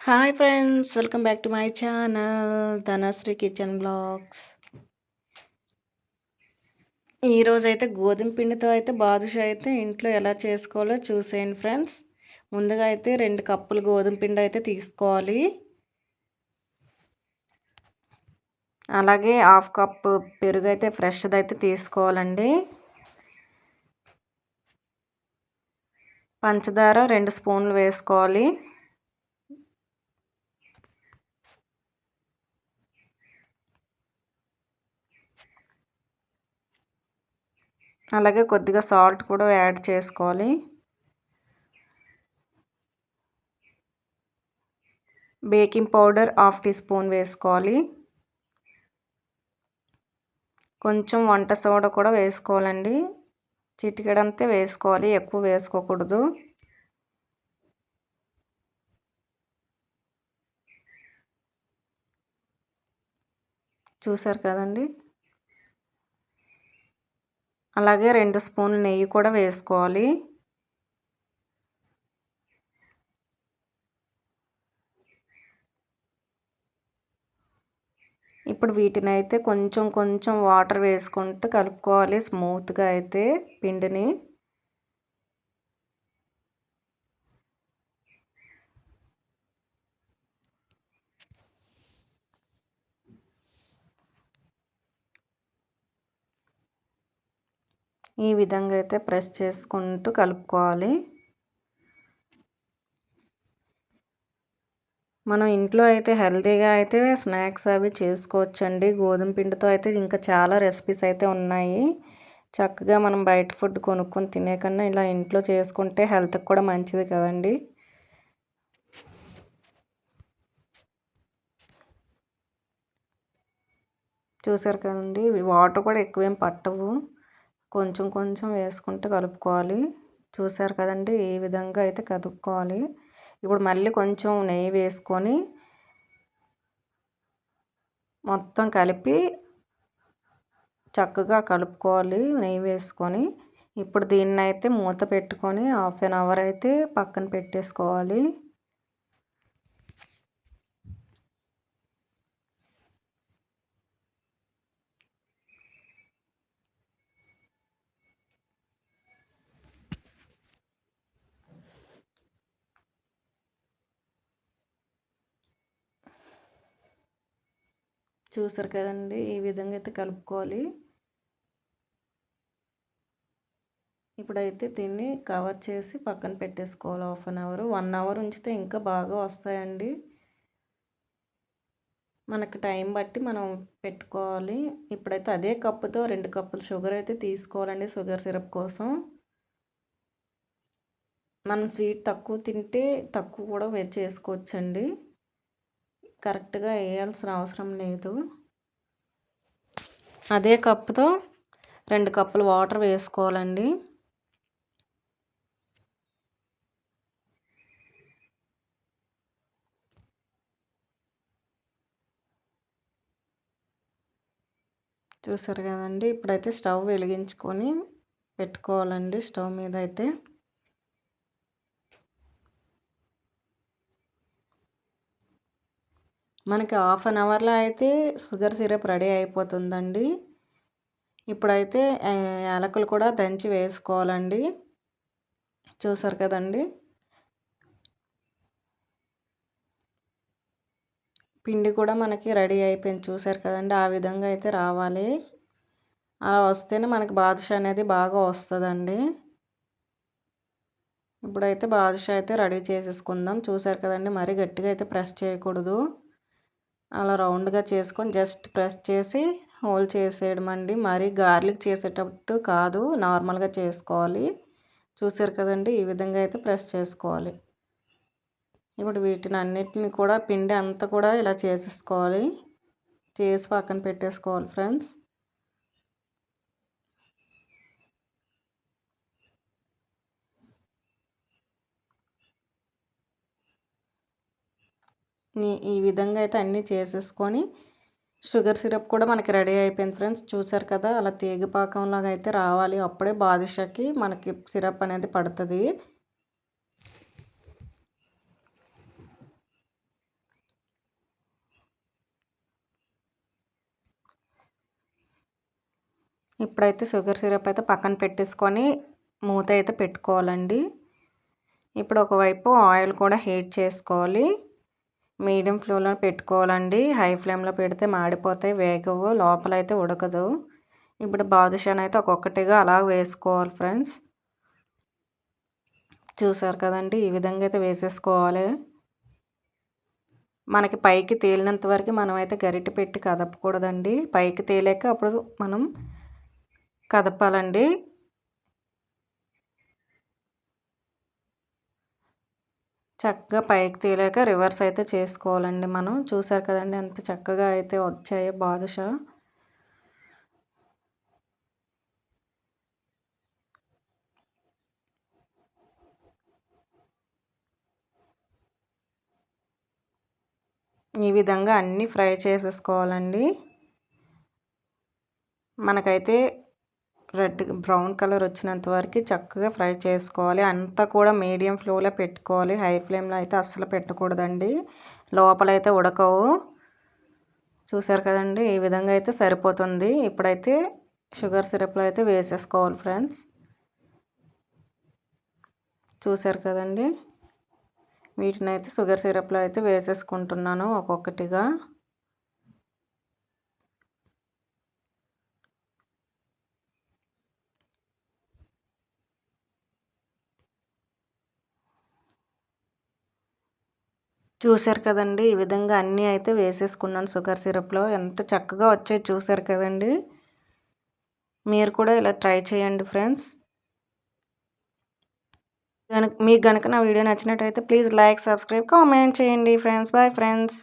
Hi friends! Welcome back to my channel Dhanashree kitchen blogs. ఈరోజైతే గోధుమ పిండితో అయితే బాదుషా అయితే ఇంట్లో ఎలా చేసుకోవాలో చూసేయండి ఫ్రెండ్స్. ముందుగా అయితే 2 కప్పులు గోధుమ పిండి అయితే తీసుకోవాలి. అలాగే హాఫ్ కప్పు పెరుగు అయితే ఫ్రెష్‌ది అయితే తీసుకోవాలండి. పంచదార 2 స్పూన్లు వేసుకోవాలి. అలాగే కొద్దిగా సాల్ట్ కూడా యాడ్ చేసుకోవాలి. Baking powder half teaspoon వేసుకోవాలి. కొంచెం వంట సోడా కూడా వేసుకోవాలండి. చిటికెడంతే వేసుకోవాలి, ఎక్కువ వేసుకోకూడదు. చూసారు కదండి. అలాగే 2 స్పూన్లు నెయ్యి కూడా వేసుకోవాలి. ఇప్పుడు వీటిని అయితే కొంచెం కొంచెం వాటర్ వేసుకుంటూ కలుపుకోవాలి స్మూత్గా అయితే పిండిని. ఈ విధంగా అయితే ప్రెస్ చేసుకుంటూ కలుపుకోవాలి. మనం ఇంట్లో అయితే హెల్తీగా అయితే స్నాక్స్ అవి చేసుకోవచ్చండి. గోధుమ పిండితో అయితే ఇంకా చాలా రెసిపీస్ అయితే ఉన్నాయి. చక్కగా మనం బయట ఫుడ్ కొనుక్కొని తినే కన్నా ఇలా ఇంట్లో చేసుకుంటే హెల్త్కి కూడా మంచిది కదండి. చూసారు కదండి, వాటర్ కూడా ఎక్కువేం పట్టవు. కొంచెం కొంచెం వేసుకుంటూ కలుపుకోవాలి. చూసారు కదండి, ఈ విధంగా అయితే కలుపుకోవాలి. ఇప్పుడు మళ్ళీ కొంచెం నెయ్యి వేసుకొని మొత్తం కలిపి చక్కగా కలుపుకోవాలి నెయ్యి వేసుకొని. ఇప్పుడు దీన్ని అయితే మూత పెట్టుకొని హాఫ్ అన్ అవర్ అయితే పక్కన పెట్టేసుకోవాలి. చూసారు కదండి, ఈ విధంగా అయితే కలుపుకోవాలి. ఇప్పుడైతే దీన్ని కవర్ చేసి పక్కన పెట్టేసుకోవాలి హాఫ్ అన్ అవర్. 1 అవర్ ఉంచితే ఇంకా బాగా వస్తాయండి. మనకు టైం బట్టి మనం పెట్టుకోవాలి. ఇప్పుడైతే అదే కప్పుతో 2 కప్పులు షుగర్ అయితే తీసుకోవాలండి షుగర్ సిరప్ కోసం. మనం స్వీట్ తక్కువ తింటే తక్కువ కూడా చేసుకోవచ్చండి. కరెక్ట్గా వేయాల్సిన అవసరం లేదు. అదే కప్పుతో 2 కప్పులు వాటర్ వేసుకోవాలండి. చూసారు కదండి, ఇప్పుడైతే స్టవ్ వెలిగించుకొని పెట్టుకోవాలండి. స్టవ్ మీద అయితే మనకి హాఫ్ అన్ అవర్లో అయితే షుగర్ సిరప్ రెడీ అయిపోతుందండి. ఇప్పుడైతే యాలకులు కూడా దంచి వేసుకోవాలండి. చూసారు కదండి, పిండి కూడా మనకి రెడీ అయిపోయింది. చూసారు కదండి, ఆ విధంగా అయితే రావాలి. అలా వస్తేనే మనకి బాదుషా అనేది బాగా వస్తుందండి. ఇప్పుడైతే బాదుషా అయితే రెడీ చేసేసుకుందాం. చూసారు కదండి, మరీ గట్టిగా అయితే ప్రెస్ చేయకూడదు. అలా రౌండ్గా చేసుకొని జస్ట్ ప్రెస్ చేసి హోల్ చేసేయడం అండి. మరీ గార్లిక్ చేసేటట్టు కాదు, నార్మల్గా చేసుకోవాలి. చూసారు కదండి, ఈ విధంగా అయితే ప్రెస్ చేసుకోవాలి. ఇప్పుడు వీటిని అన్నిటిని కూడా పిండి అంతా కూడా ఇలా చేసేసుకోవాలి. చేసి పక్కన పెట్టేసుకోవాలి ఫ్రెండ్స్. ఈ విధంగా అయితే అన్నీ చేసేసుకొని షుగర్ సిరప్ కూడా మనకి రెడీ అయిపోయింది ఫ్రెండ్స్. చూసారు కదా, అలా తీగపాకంలాగా అయితే రావాలి. అప్పుడే బాదుషాకి మనకి సిరప్ అనేది పడుతుంది. ఇప్పుడైతే షుగర్ సిరప్ అయితే పక్కన పెట్టేసుకొని మూత అయితే పెట్టుకోవాలండి. ఇప్పుడు ఒకవైపు ఆయిల్ కూడా హీట్ చేసుకోవాలి. మీడియం ఫ్లేమ్లో పెట్టుకోవాలండి. హై ఫ్లేమ్లో పెడితే మాడిపోతాయి, వేగవు, లోపలైతే ఉడకదు. ఇప్పుడు బాదుషాని అయితే ఒక్కొక్కటిగా అలా వేసుకోవాలి ఫ్రెండ్స్. చూసారు కదండి, ఈ విధంగా అయితే వేసేసుకోవాలి. మనకి పైకి తేలినంత వరకు మనమైతే గరిటె పెట్టి కదపకూడదండి. పైకి తేలాక అప్పుడు మనం కదపాలండి. చక్కగా పైకి తేలాక రివర్స్ అయితే చేసుకోవాలండి మనం. చూసారు కదండి ఎంత చక్కగా అయితే వచ్చాయో బాదుషా. ఈ విధంగా అన్నీ ఫ్రై చేసేసుకోవాలండి. మనకైతే రెడ్ బ్రౌన్ కలర్ వచ్చినంత వరకు చక్కగా ఫ్రై చేసుకోవాలి. అంతా కూడా మీడియం ఫ్లేమ్లో పెట్టుకోవాలి. హై ఫ్లేమ్లో అయితే అస్సలు పెట్టకూడదండి, లోపలైతే ఉడకవు. చూసారు కదండి, ఈ విధంగా అయితే సరిపోతుంది. ఇప్పుడైతే షుగర్ సిరప్లో అయితే వేసేసుకోవాలి ఫ్రెండ్స్. చూసారు కదండి, వీటిని అయితే షుగర్ సిరప్లో అయితే వేసేసుకుంటున్నాను ఒక్కొక్కటిగా. చూసారు కదండి, ఈ విధంగా అన్నీ అయితే వేసేసుకున్నాను షుగర్ సిరప్లో. ఎంత చక్కగా వచ్చాయి చూసారు కదండి. మీరు కూడా ఇలా ట్రై చేయండి ఫ్రెండ్స్. మీకు గనుక నా వీడియో నచ్చినట్టయితే ప్లీజ్ లైక్, సబ్స్క్రైబ్, కామెంట్ చేయండి ఫ్రెండ్స్. Bye friends.